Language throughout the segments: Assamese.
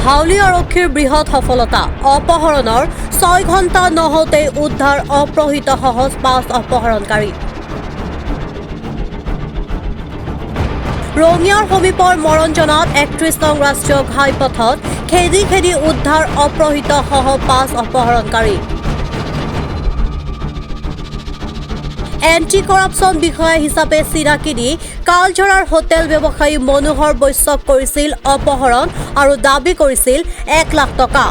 হাউলি আৰক্ষীৰ বৃহৎ সফলতা অপহৰণৰ 6 ঘণ্টা নহওঁতে উদ্ধাৰ অপহৃত সহজ 5 অপহৰণকাৰী। ৰঙিয়াৰ সমীপৰ মৰণজনাত 31 নং ৰাষ্ট্ৰীয় ঘাইপথত খেদি উদ্ধাৰ অপহৃত সহ 5 অপহৰণকাৰী। এণ্টি কৰাপশ্যন বিষয়া হিচাপে চিনাকি দি কালঝৰাৰ হোটেল ব্যৱসায়ী মনোহৰ বৈশ্যক কৰিছিল অপহৰণ আৰু দাবী কৰিছিল 1 লাখ টকা।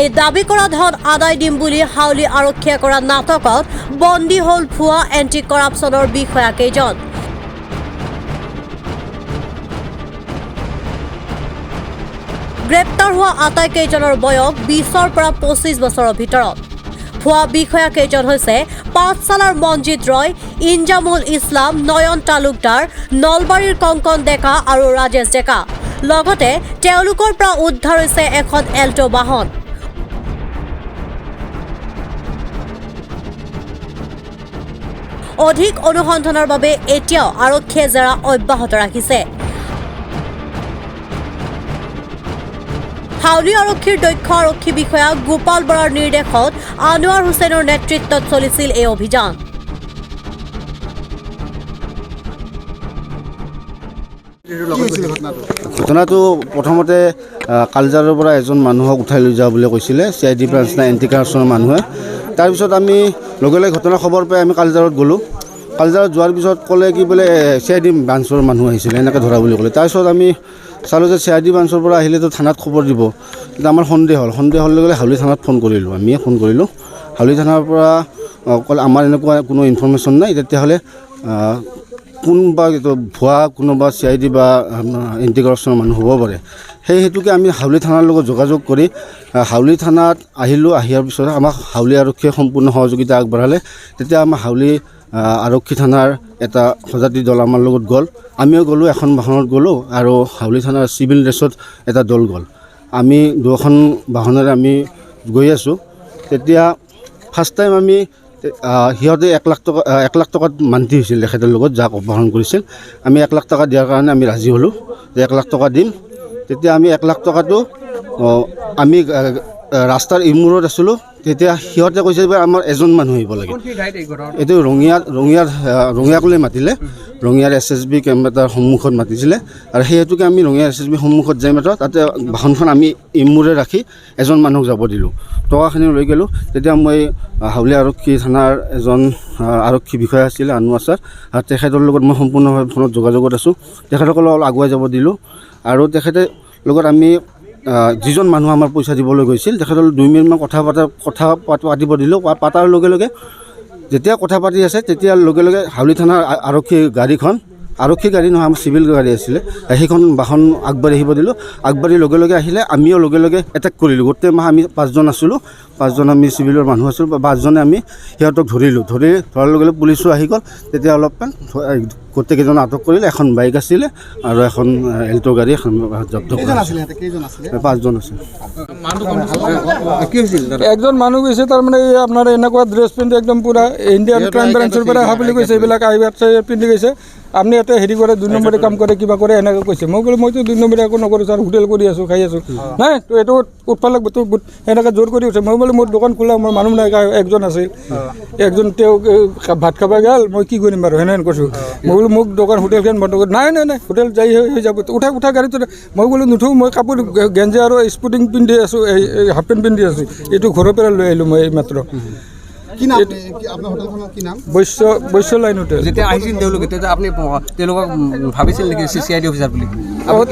এই দাবী কৰা ধন আদায় দিম বুলি হাউলি আৰক্ষীয়ে কৰা নাটকত বন্দী হ'ল ভুৱা এণ্টি কৰাপশ্যনৰ বিষয়া কেইজন। গ্ৰেপ্তাৰ হোৱা আটাইকেইজনৰ বয়স 20ৰ পৰা 25 বছৰৰ ভিতৰত। ভুৱা বিষয়া কেইজন হৈছে পাঠশালাৰ মঞ্জিত ৰয়, ইনজামুল ইছলাম, নয়ন তালুকদাৰ, নলবাৰীৰ কংকন ডেকা আৰু ৰাজেশ ডেকা। লগতে তেওঁলোকৰ পৰা উদ্ধাৰ হৈছে এখন এল্টো বাহন। অধিক অনুসন্ধানৰ বাবে এতিয়াও আৰক্ষীয়ে জেৰা অব্যাহত ৰাখিছে। হাউলি আৰক্ষীৰ দক্ষ আৰক্ষী বিষয়া গোপাল বৰাৰ নিৰ্দেশত আনোৱাৰ হুছেইনৰ নেতৃত্বত চলিছিল এই অভিযান। ঘটনাটো প্ৰথমতে কালজাৰৰ পৰা এজন মানুহক উঠাই লৈ যাওঁ বুলি কৈছিলে CID ব্ৰাঞ্চ না এণ্টি কৰাপশ্যনৰ মানুহে। তাৰপিছত আমি লগে লগে ঘটনাৰ খবৰ পাই আমি কালজাৰত গ'লোঁ। কালজাৰত যোৱাৰ পিছত ক'লে কি বোলে CID ব্ৰাঞ্চৰ মানুহ আহিছিলে এনেকৈ ধৰা বুলি ক'লে। তাৰপিছত আমি চালোঁ যে CID ব্ৰাঞ্চৰ পৰা আহিলেতো থানাত খবৰ দিব, কিন্তু আমাৰ সন্দেহ হ'ল লগে হাউলি থানাত ফোন কৰিলোঁ। আমিয়ে ফোন কৰিলোঁ হাউলি থানাৰ পৰা, ক'লে আমাৰ এনেকুৱা কোনো ইনফৰ্মেশ্যন নাই, তেতিয়াহ'লে কোনোবা ভুৱা কোনোবা CID বা এণ্টি কৰাপশ্যনৰ মানুহ হ'ব পাৰে। সেই হেতুকে আমি হাউলি থানাৰ লগত যোগাযোগ কৰি হাউলি থানাত আহিলোঁ। আহাৰ পিছত আমাক হাউলি আৰক্ষীয়ে সম্পূৰ্ণ সহযোগিতা আগবঢ়ালে। তেতিয়া আমাৰ হাউলি আৰক্ষী থানাৰ এটা সজাতি দল আমাৰ লগত গ'ল, আমিও গ'লোঁ, এখন বাহনত গ'লোঁ আৰু হাউলি থানাৰ চিভিল ড্ৰেছত এটা দল গ'ল। আমি 2খন বাহনেৰে আমি গৈ আছোঁ। তেতিয়া ফাৰ্ষ্ট টাইম আমি সিহঁতে 1 লাখ টকাত মান্তি হৈছিল তেখেতৰ লগত, যাক অপহৰণ কৰিছিল। আমি 1 লাখ টকা দিয়াৰ কাৰণে আমি ৰাজি হ'লোঁ যে 1 লাখ টকা দিম। তেতিয়া আমি 1 লাখ টকাটো আমি ৰাস্তাৰ ইমূৰত আছিলোঁ। তেতিয়া সিহঁতে কৈছে যে আমাৰ এজন মানুহ আহিব লাগে। এইটো ৰঙিয়াকলৈ মাতিলে, ৰঙিয়াৰ SSB কেম্প এটাৰ সন্মুখত মাতিছিলে আৰু সেই হেতুকে আমি ৰঙিয়াৰ SSB সন্মুখত যাই মাত্ৰ তাতে বাহনখন আমি ইমূৰে ৰাখি এজন মানুহক যাব দিলোঁ, টকাখিনি লৈ গ'লোঁ। তেতিয়া মই হাউলি আৰক্ষী থানাৰ এজন আৰক্ষী বিষয়া আছিলে আনোৱাৰ ছাৰ, আৰু তেখেতৰ লগত মই সম্পূৰ্ণভাৱে ফোনত যোগাযোগত আছোঁ। তেখেতসকলক অলপ আগুৱাই যাব দিলোঁ আৰু তেখেতে লগত আমি যিজন মানুহ আমাৰ পইচা দিবলৈ গৈছিল তেখেতৰ 2 মিনিটমান কথা পাতিব দিলোঁ। পাতাৰ লগে লগে যেতিয়া কথা পাতি আছে তেতিয়া লগে লগে হাউলি থানাৰ আৰক্ষী গাড়ী নহয়, আমাৰ চিভিল গাড়ী আছিলে, সেইখন বাহন আগবাঢ়ি আহিব দিলোঁ। আগবাঢ়ি লগে লগে আহিলে আমিও লগে লগে এটেক কৰিলোঁ। গোটেই আমি 5জন আছিলোঁ, 5জন আমি চিভিলৰ মানুহ আছিলোঁ। 5জনে আমি সিহঁতক ধৰাৰ লগে লগে পুলিচো আহি গ'ল। তেতিয়া অলপমান গোটেইকেইজন আটক কৰিলে। এখন বাইক আছিলে আৰু এখন এল্টো গাড়ী এখন জব্দ কৰা হৈছিলে। 5জন আছিল। একজন মানুহ গৈছে, তাৰমানে আপোনাৰ এনেকুৱা ড্ৰেছ পিন্ধি একদম পূৰা ইণ্ডিয়ান ক্ৰাইম ব্ৰাঞ্চৰ পৰা অহা বুলি কৈছে। এইবিলাক আইবাৰ পিন্ধি গৈছে, আপুনি ইয়াতে হেৰি কৰে, 2 নম্বৰী কাম কৰে, কিবা কৰে, এনেকৈ কৈছে। মই ক'লো মইতো 2 নম্বৰী একো নকৰোঁ ছাৰ, হোটেল কৰি আছোঁ, খাই আছোঁ। নাই তো এইটো উঠবা লাগব, তো এনেকৈ জোৰ কৰি উঠে। মই বোলো মোৰ দোকান খোলা, মোৰ মানুহ নাই, একজন আছে, একজন তেওঁ ভাত খাব গ'ল, মই কি কৰিম বাৰু সেনেহেন কৈছোঁ। মই বোলো মোক দোকান হোটেলখন বন্ধ কৰি, নাই হোটেল যাই হৈ যাব, উঠা গাড়ীটো। মই বোলো নুঠো, মই কাপোৰ গেঞ্জি আৰু স্পৰ্টিং পিন্ধি আছোঁ, এই হাফ পেণ্ট পিন্ধি আছোঁ। এইটো ঘৰৰ পৰা লৈ আহিলোঁ মই এইমাত্ৰ। বৈশ্য লাইন হোটেল। যেতিয়া আহিছিল তেওঁলোকে, তেতিয়া আপুনি তেওঁলোকক ভাবিছিল নেকি CID অফিচাৰ বুলি?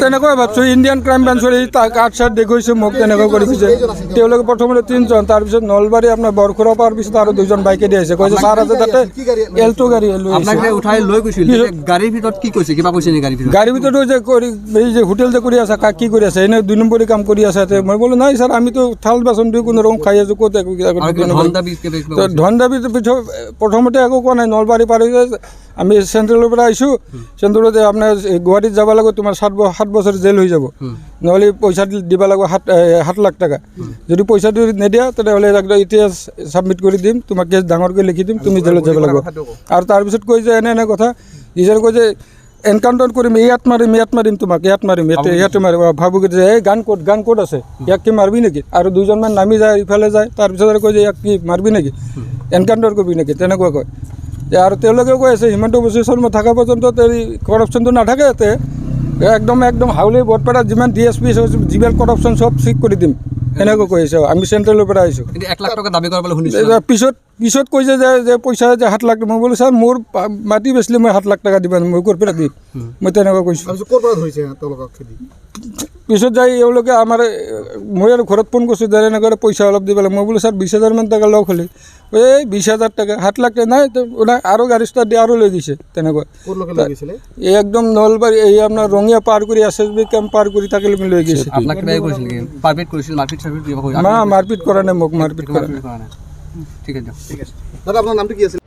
তেনেকৈ ভাবছোঁ, ইণ্ডিয়ান ক্ৰাইম ব্ৰাঞ্চৰ এই কাৰ্ড চাৰ্ট দেখুৱাইছোঁ মোক, তেনেকৈ কৰি দিছে। তেওঁলোকে প্ৰথমতে 3জন, তাৰপিছত নলবাৰী আপোনাৰ বৰখুৰা পোৱাৰ পিছত আৰু 2জন বাইকে দি আহিছে। কৈছে ছাৰ আছে তাতে এল্টো গাড়ী লৈ আপোনাক উঠাই লৈ গৈছিল। গাড়ীৰ ভিতৰত কি কৈছে, কিবা কৈছে নেকি গাড়ীৰ ভিতৰত? যে এই যে হোটেল যে কৰি আছে, কি কৰি আছে, এনে 2 নম্বৰী কাম কৰি আছে। মই বোলো নাই ছাৰ, আমিতো থাল বাচন দি কোনো ৰকম খাই আছোঁ, ক'ত ধন দাবী প্ৰথমতে একো কোৱা নাই। নলবাৰী পাৰ হৈ আমি চেণ্ট্ৰেলৰ পৰা আহিছোঁ, চেণ্ট্ৰেলত আপোনাৰ গুৱাহাটীত যাব লাগিব, তোমাৰ 7 বছৰ জেল হৈ যাব, নহ'লে পইচা দিব লাগিব 7 লাখ টকা। যদি পইচাটো নিদিয়া তেতিয়াহ'লে এতিয়া ছাবমিট কৰি দিম, তোমাক কেছ ডাঙৰকৈ লিখি দিম, তুমি জেলত যাব লাগিব। আৰু তাৰপিছত কৈ যে এনে কথা, ইজনে কৈ যে এনকাউণ্টাৰ কৰিম, ইয়াত মাৰিম তোমাক, ইয়াত মাৰিম, ইয়াতে মাৰিম। ভাবো যে এই গান ক'ত আছে, ইয়াক কি মাৰবি নেকি? আৰু দুজনমান নামি যায়, ইফালে যায়, তাৰপিছত আৰু কয় যে ইয়াক কি মাৰবি নেকি, এনকাউণ্টাৰ কৰিবি নেকি, তেনেকুৱা কয়। আৰু তেওঁলোকেও কৈ আছে হিমন্ত বিশ্ব শৰ্মা থকা পৰ্যন্ত কৰাপশ্যনটো নাথাকে ইয়াতে, একদম হাউলি বৰপেটাত যিমান DSP যিবিলাক কৰাপশ্যন চব ঠিক কৰি দিম, এনেকৈ কৈ আছে। আমি চেণ্ট্ৰেলৰ পৰা আহিছোঁ। এতিয়া 1 লাখ টকা দাবী কৰা বুলি শুনিছোঁ। পিছত কৈছে যে পইচা যে 7 লাখ, মই বোলো ছাৰ মোৰ মাটি বেচিলে মই 7 লাখ টকা দিবা, মই ক'ৰ পৰা দিম, মই তেনেকুৱা কৈছোঁ। পিছত যাই এওঁলোকে আমাৰ মই আৰু ঘৰত ফোন কৰিছোঁ যে এনেকৈ পইচা অলপ দিব লাগে। মই বোলো ছাৰ 20,000 মান টকা লওক হ'লে, এই 20,000 টকা 7 লাখ টকা নাই, আৰু গাড়ী ষ্টাৰ্ট দি আৰু লৈ গৈছে তেনেকুৱা। এই একদম নলবাৰী এই আপোনাৰ ৰঙিয়া পাৰ কৰি SSB কেম্প পাৰ কৰি তাকে লৈ গৈছে। আপোনাক কিবা কৰিছিল নেকি? মাৰপিট চাৰপিট কিবা কৰিছিল? মাৰপিট কৰা নাই মোক, মাৰপিট কৰা নাই। ঠিক আছে দিয়ক। দাদা আপোনাৰ নামটো কি আছিল?